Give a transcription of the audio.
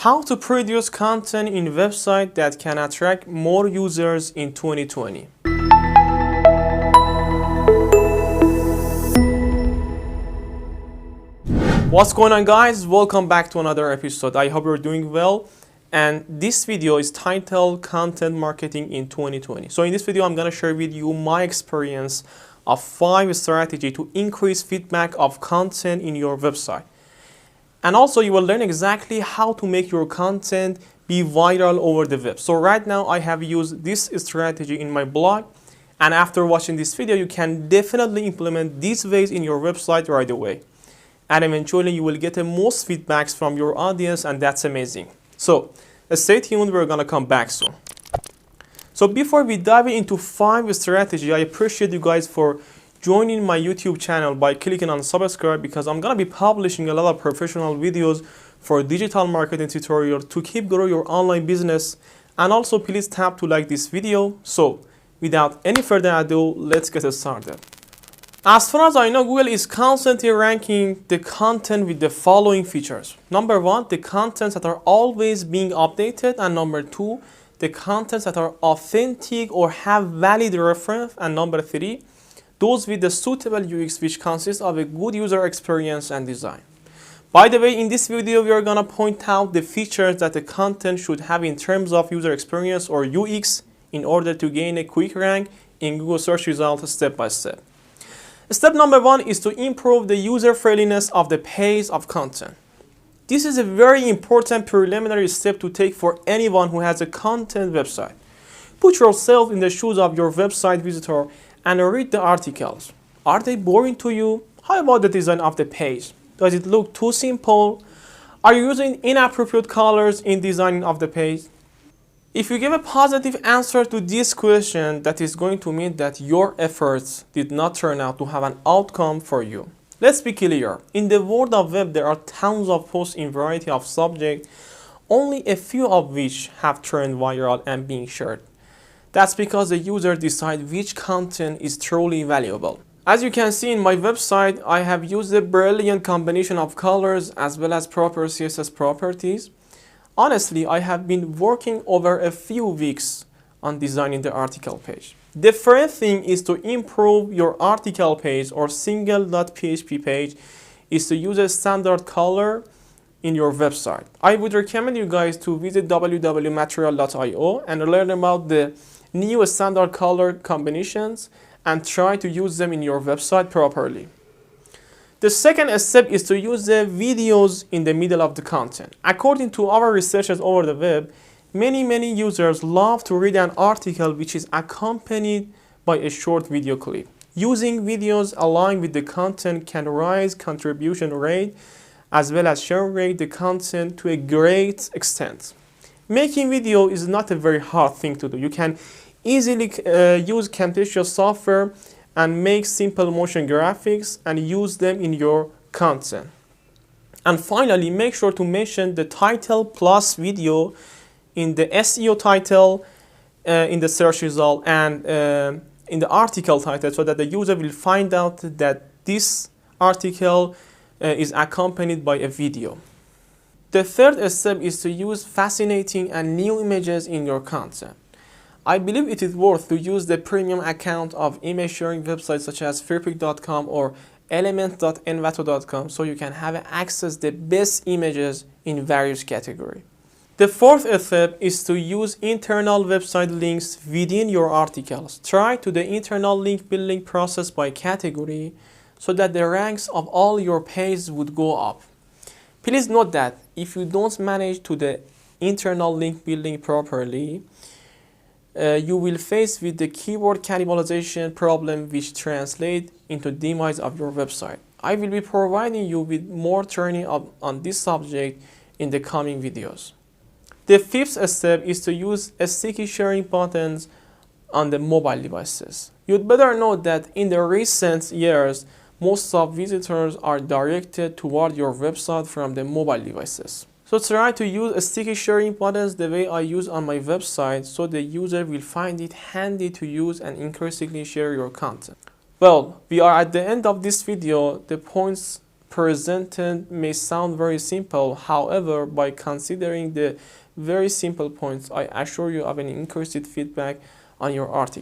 How to produce content in website that can attract more users in 2020. What's going on, guys? Welcome back to another episode. I hope you're doing well. And this video is titled Content Marketing in 2020. So in this video, I'm going to share with you my experience of 5 strategies to increase feedback of content in your website. And also you will learn exactly how to make your content be viral over the web. So right now I have used this strategy in my blog, and after watching this video you can definitely implement these ways in your website right away. And eventually you will get the most feedbacks from your audience, and that's amazing. So stay tuned, we're gonna come back soon. So before we dive into 5 strategies, I appreciate you guys for joining my YouTube channel by clicking on subscribe, because I'm gonna be publishing a lot of professional videos for digital marketing tutorials to keep growing your online business. And also please tap to like this video. So without any further ado, let's get started. As far as I know, Google is constantly ranking the content with the following features. Number 1, the contents that are always being updated, and number 2, the contents that are authentic or have valid reference, and number 3, those with the suitable UX, which consists of a good user experience and design. By the way, in this video, we are going to point out the features that the content should have in terms of user experience or UX in order to gain a quick rank in Google search results step by step. Step number 1 is to improve the user friendliness of the page of content. This is a very important preliminary step to take for anyone who has a content website. Put yourself in the shoes of your website visitor and read the articles. Are they boring to you? How about the design of the page? Does it look too simple? Are you using inappropriate colors in designing of the page? If you give a positive answer to this question, that is going to mean that your efforts did not turn out to have an outcome for you. Let's be clear. In the world of web, there are tons of posts in variety of subjects, only a few of which have turned viral and being shared. That's because the user decides which content is truly valuable. As you can see in my website, I have used a brilliant combination of colors as well as proper CSS properties. Honestly, I have been working over a few weeks on designing the article page. The first thing is to improve your article page or single.php page is to use a standard color in your website. I would recommend you guys to visit www.material.io and learn about the new standard color combinations and try to use them in your website properly. The second step is to use the videos in the middle of the content. According to our researchers over the web, many users love to read an article which is accompanied by a short video clip. Using videos aligned with the content can raise contribution rate as well as share rate the content to a great extent. Making video is not a very hard thing to do. You can easily use Camtasia software and make simple motion graphics and use them in your content. And finally, make sure to mention the title plus video in the SEO title, in the search result, and in the article title, so that the user will find out that this article is accompanied by a video. The third step is to use fascinating and new images in your content. I believe it is worth to use the premium account of image sharing websites such as freepik.com or element.envato.com, so you can have access to the best images in various categories. The fourth step is to use internal website links within your articles. Try to the internal link building process by category so that the ranks of all your pages would go up. Please note that if you don't manage to the internal link building properly, you will face with the keyword cannibalization problem, which translates into demise of your website. I will be providing you with more training on this subject in the coming videos. The fifth step is to use sticky sharing buttons on the mobile devices. You'd better note that in the recent years, most of visitors are directed toward your website from the mobile devices. So try to use sticky sharing buttons the way I use on my website, so the user will find it handy to use and increasingly share your content. Well, we are at the end of this video. The points presented may sound very simple. However, by considering the very simple points, I assure you have an increased feedback on your article.